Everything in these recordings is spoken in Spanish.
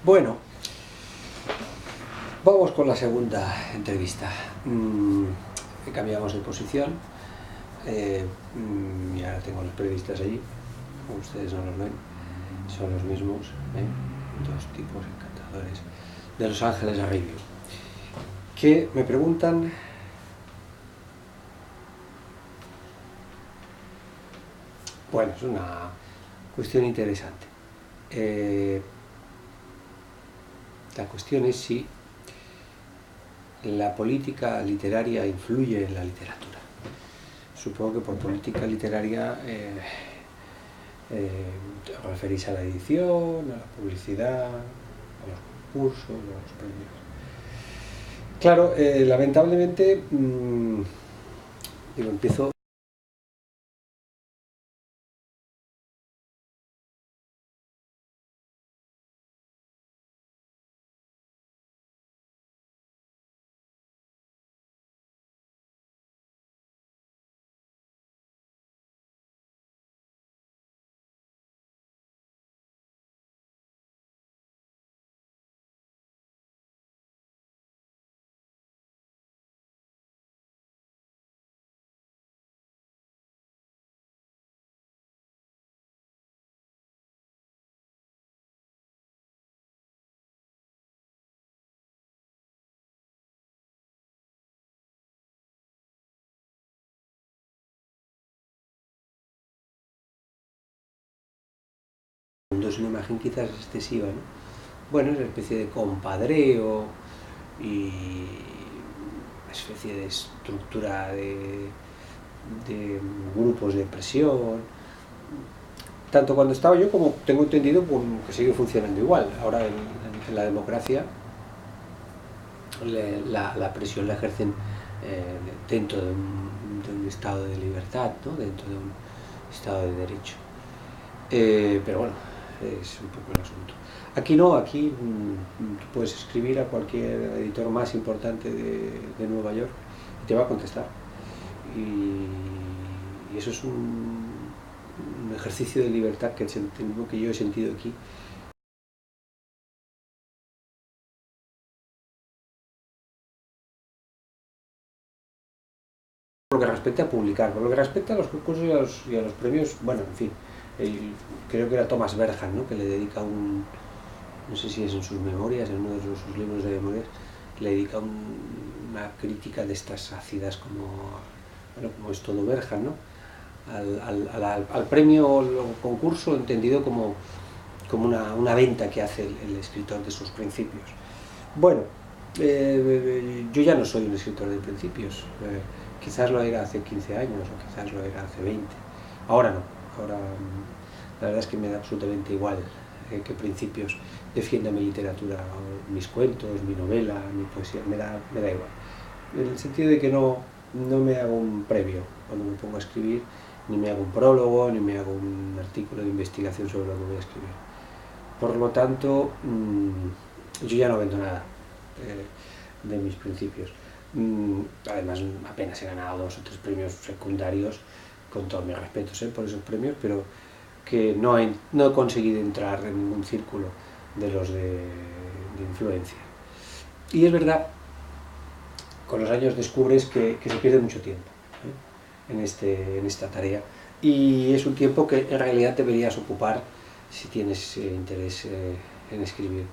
Bueno, vamos con la segunda entrevista. Cambiamos de posición y ahora tengo los periodistas allí. Ustedes no los ven, son los mismos, dos tipos encantadores de Los Ángeles Review, que me preguntan bueno, es una cuestión interesante. La cuestión es si la política literaria influye en la literatura. Supongo que por política literaria os referís a la edición, a la publicidad, a los concursos, a los premios. Claro, lamentablemente, empiezo. Es una imagen quizás excesiva, ¿no? Bueno, es una especie de compadreo y una especie de estructura de grupos de presión, tanto cuando estaba yo como tengo entendido que sigue funcionando igual. Ahora en la democracia la presión la ejercen dentro de un estado de libertad, ¿no? Dentro de un estado de derecho. Pero bueno, es un poco el asunto. Aquí no, aquí tú puedes escribir a cualquier editor más importante de Nueva York y te va a contestar. Y eso es un ejercicio de libertad que yo he sentido aquí. Por lo que respecta a publicar, por lo que respecta a los concursos y a los premios, bueno, en fin, creo que era Thomas Berhan, ¿no? Que le dedica no sé si es en sus memorias, en uno de sus libros de memorias, le dedica una crítica de estas ácidas como es todo Berhan, ¿no? Al premio o concurso entendido como una venta que hace el escritor de sus principios. Bueno, yo ya no soy un escritor de principios, quizás lo era hace 15 años o quizás lo era hace 20. Ahora no, ahora la verdad es que me da absolutamente igual qué principios defienda mi literatura, mis cuentos, mi novela, mi poesía, me da igual. En el sentido de que no me hago un previo cuando me pongo a escribir, ni me hago un prólogo, ni me hago un artículo de investigación sobre lo que voy a escribir. Por lo tanto, yo ya no vendo nada de mis principios. Además, apenas he ganado 2 o 3 premios secundarios, con todos mis respetos por esos premios, pero que no he conseguido entrar en ningún círculo de los de influencia. Y es verdad, con los años descubres que se pierde mucho tiempo en esta tarea, y es un tiempo que en realidad deberías ocupar si tienes interés en escribir.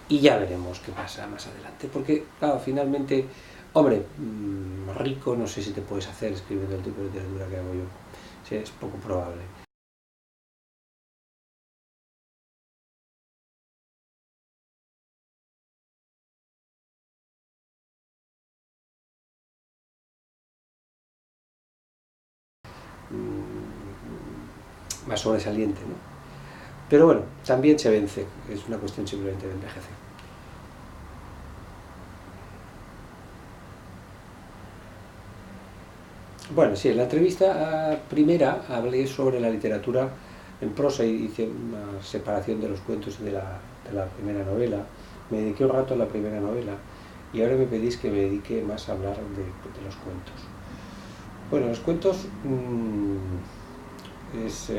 Y ya veremos qué pasa más adelante, porque claro, finalmente, hombre, rico no sé si te puedes hacer escribiendo el tipo de literatura que hago yo. Sí, es poco probable. Más sobresaliente, ¿no? Pero bueno, también se vence, es una cuestión simplemente de envejecer. Bueno, sí, en la entrevista primera hablé sobre la literatura en prosa y hice una separación de los cuentos y de la primera novela. Me dediqué un rato a la primera novela y ahora me pedís que me dedique más a hablar de los cuentos. Bueno, los cuentos es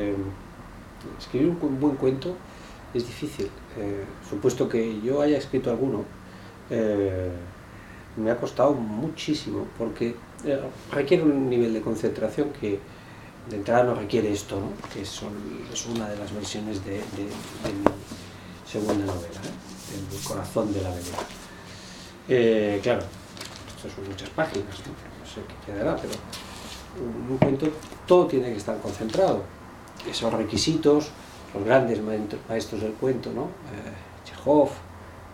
escribir un buen cuento es difícil. Supuesto que yo haya escrito alguno, me ha costado muchísimo, porque requiere un nivel de concentración que de entrada no requiere esto, ¿no? Que es una de las versiones de mi segunda novela, El corazón de la velera. Claro, esto son muchas páginas, no sé qué quedará, pero un cuento todo tiene que estar concentrado. Esos requisitos, los grandes maestros del cuento, ¿no? Chekhov,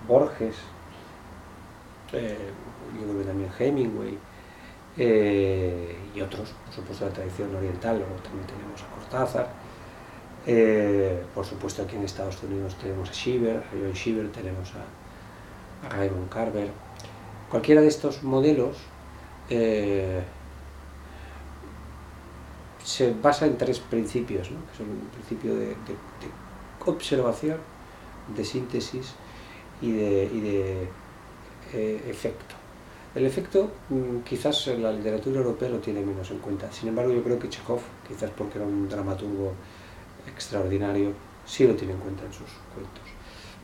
Borges, yo creo que también Hemingway, y otros, por supuesto la tradición oriental, luego también tenemos a Cortázar, por supuesto aquí en Estados Unidos tenemos a Joy Shiver, tenemos a Raymond Carver. Cualquiera de estos modelos se basa en tres principios, ¿no? Que son un principio de observación, de síntesis y de efecto. El efecto quizás la literatura europea lo tiene menos en cuenta, sin embargo yo creo que Chekhov, quizás porque era un dramaturgo extraordinario, sí lo tiene en cuenta en sus cuentos.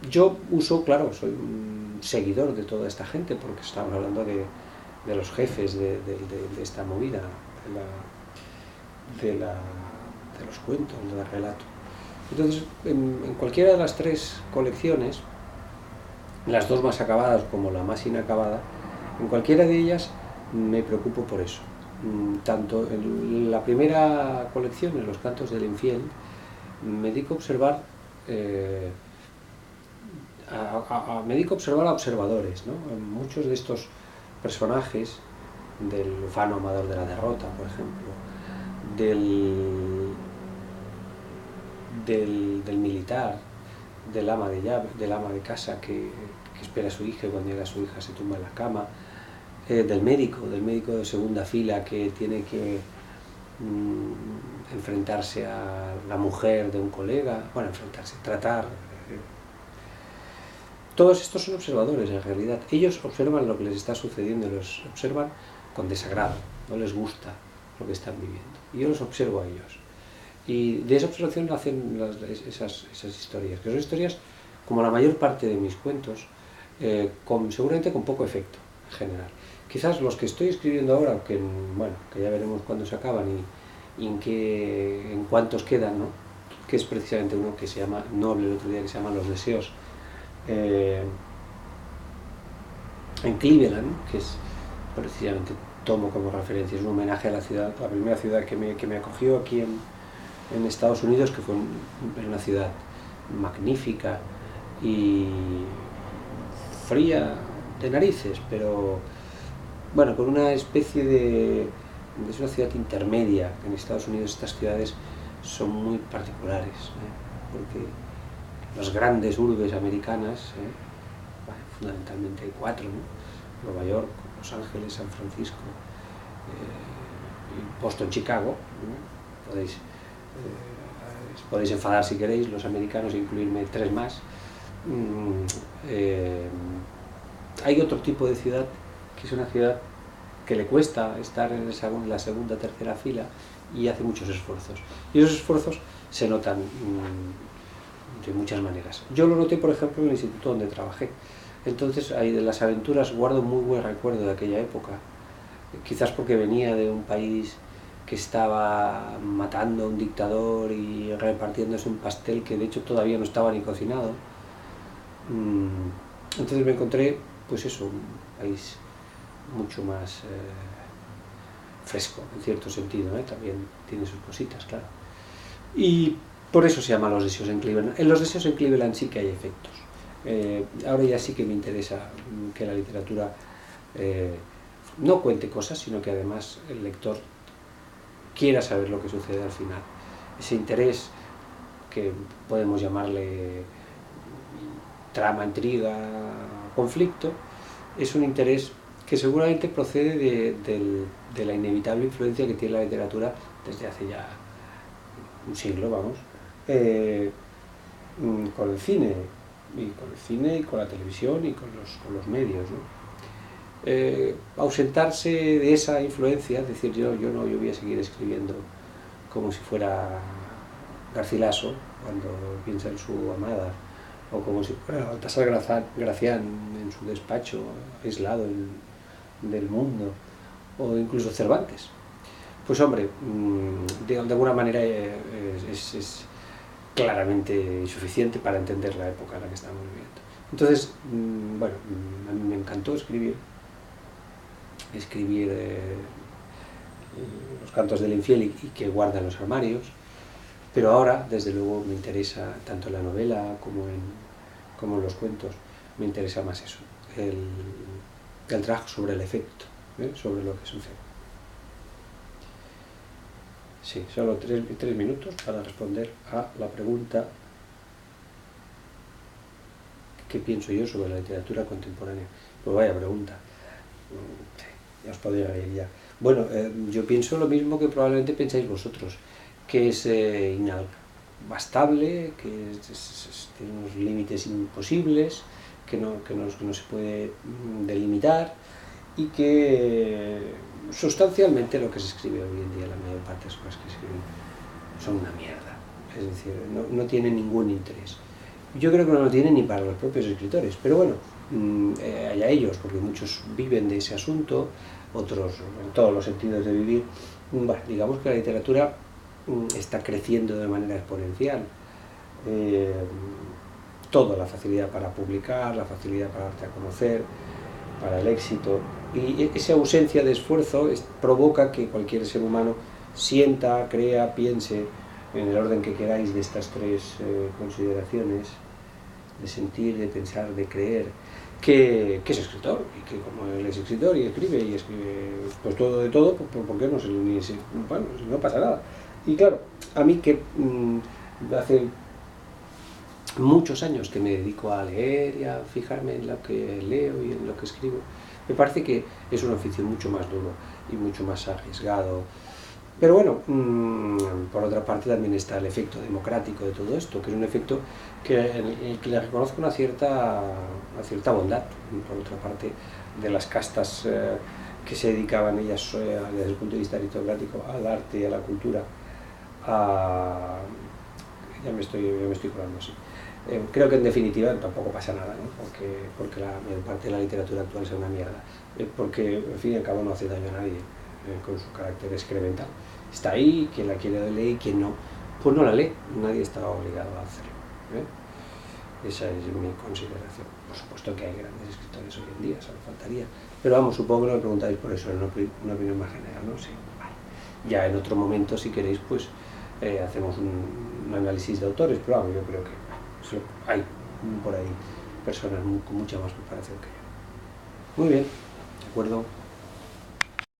Yo uso, claro, soy un seguidor de toda esta gente, porque estamos hablando de los jefes de esta movida, de los cuentos, del relato. Entonces, en cualquiera de las tres colecciones, las dos más acabadas como la más inacabada, en cualquiera de ellas me preocupo por eso. Tanto en la primera colección, en Los cantos del infiel, me dedico a observar a observadores, ¿no? Muchos de estos personajes, del ufano amador de la derrota, por ejemplo, del militar, del ama de casa que espera a su hija y cuando llega a su hija se tumba en la cama, del médico de segunda fila que tiene que enfrentarse a la mujer de un colega, tratar. Todos estos son observadores en realidad. Ellos observan lo que les está sucediendo, los observan con desagrado, no les gusta lo que están viviendo. Y yo los observo a ellos. Y de esa observación nacen esas historias, que son historias, como la mayor parte de mis cuentos, seguramente con poco efecto en general. Quizás los que estoy escribiendo ahora, que ya veremos cuándo se acaban y en cuántos quedan, ¿no? Que es precisamente uno que se llama, no hablé el otro día, que se llama Los deseos en Cleveland, que es precisamente, tomo como referencia, es un homenaje a la primera ciudad que me acogió aquí en Estados Unidos, que fue una ciudad magnífica y fría de narices, pero bueno, con una especie es una ciudad intermedia. En Estados Unidos estas ciudades son muy particulares, porque las grandes urbes americanas, fundamentalmente hay cuatro, ¿no? Nueva York, Los Ángeles, San Francisco, y Boston, Chicago, ¿no? Podéis enfadar si queréis, los americanos, e incluirme tres más. Hay otro tipo de ciudad, que es una ciudad que le cuesta estar en la segunda, tercera fila y hace muchos esfuerzos. Y esos esfuerzos se notan de muchas maneras. Yo lo noté, por ejemplo, en el instituto donde trabajé. Entonces, ahí de las aventuras guardo muy buen recuerdo de aquella época. Quizás porque venía de un país que estaba matando a un dictador y repartiéndose un pastel que de hecho todavía no estaba ni cocinado. Entonces me encontré, pues eso, un país mucho más fresco, en cierto sentido, también tiene sus cositas, claro. Y por eso se llama Los deseos en Cleveland. En Los deseos en Cleveland sí que hay efectos. Ahora ya sí que me interesa que la literatura no cuente cosas, sino que además el lector quiera saber lo que sucede al final. Ese interés, que podemos llamarle trama, intriga, conflicto, es un interés que seguramente procede de la inevitable influencia que tiene la literatura desde hace ya un siglo, con el cine y con la televisión y con los medios, ¿no? Ausentarse de esa influencia, es decir, yo voy a seguir escribiendo como si fuera Garcilaso, cuando piensa en su amada, o como si fuera Baltasar Gracián en su despacho, aislado del mundo, o incluso Cervantes. Pues hombre, de alguna manera es claramente insuficiente para entender la época en la que estamos viviendo. Entonces, bueno, a mí me encantó escribir los cantos del infiel y que guarda en los armarios, pero ahora, desde luego, me interesa, tanto en la novela como en los cuentos, me interesa más eso, el trabajo sobre el efecto, sobre lo que sucede. Sí, solo 3 minutos para responder a la pregunta: ¿qué pienso yo sobre la literatura contemporánea? Pues vaya pregunta, ya os podría leer ya. Bueno, yo pienso lo mismo que probablemente pensáis vosotros, que es inabastable, que tiene unos límites imposibles, que no se puede delimitar, y que sustancialmente lo que se escribe hoy en día, la mayor parte de las cosas que se escriben, son una mierda. Es decir, no tienen ningún interés. Yo creo que no lo tienen ni para los propios escritores, pero bueno, allá ellos, porque muchos viven de ese asunto, otros en todos los sentidos de vivir. Bueno, digamos que la literatura está creciendo de manera exponencial. Todo, la facilidad para publicar, la facilidad para darte a conocer, para el éxito, y esa ausencia de esfuerzo provoca que cualquier ser humano sienta, crea, piense, en el orden que queráis de estas 3 consideraciones, de sentir, de pensar, de creer, que es escritor, y que como él es escritor y escribe pues todo de todo, pues ¿por qué no? Bueno, no pasa nada. Y claro, a mí que hace muchos años que me dedico a leer y a fijarme en lo que leo y en lo que escribo, me parece que es un oficio mucho más duro y mucho más arriesgado. Pero bueno, por otra parte también está el efecto democrático de todo esto, que es un efecto que le reconozco una cierta bondad, por otra parte, de las castas que se dedicaban ellas desde el punto de vista aristocrático al arte y a la cultura. Ya me estoy colando así. Creo que en definitiva tampoco pasa nada, ¿no? porque la mayor parte de la literatura actual es una mierda, porque al fin y al cabo no hace daño a nadie, con su carácter excremental. Está ahí, quien la quiere leer y quien no, pues no la lee, nadie está obligado a hacerlo. Esa es mi consideración. Por supuesto que hay grandes escritores hoy en día, solo faltaría, pero vamos, supongo que no me preguntáis por eso, en una opinión más general, ¿no? Sí, vale. Ya en otro momento, si queréis, pues hacemos un análisis de autores, pero vamos, yo creo que hay por ahí personas con mucha más preparación que yo. Muy bien, de acuerdo.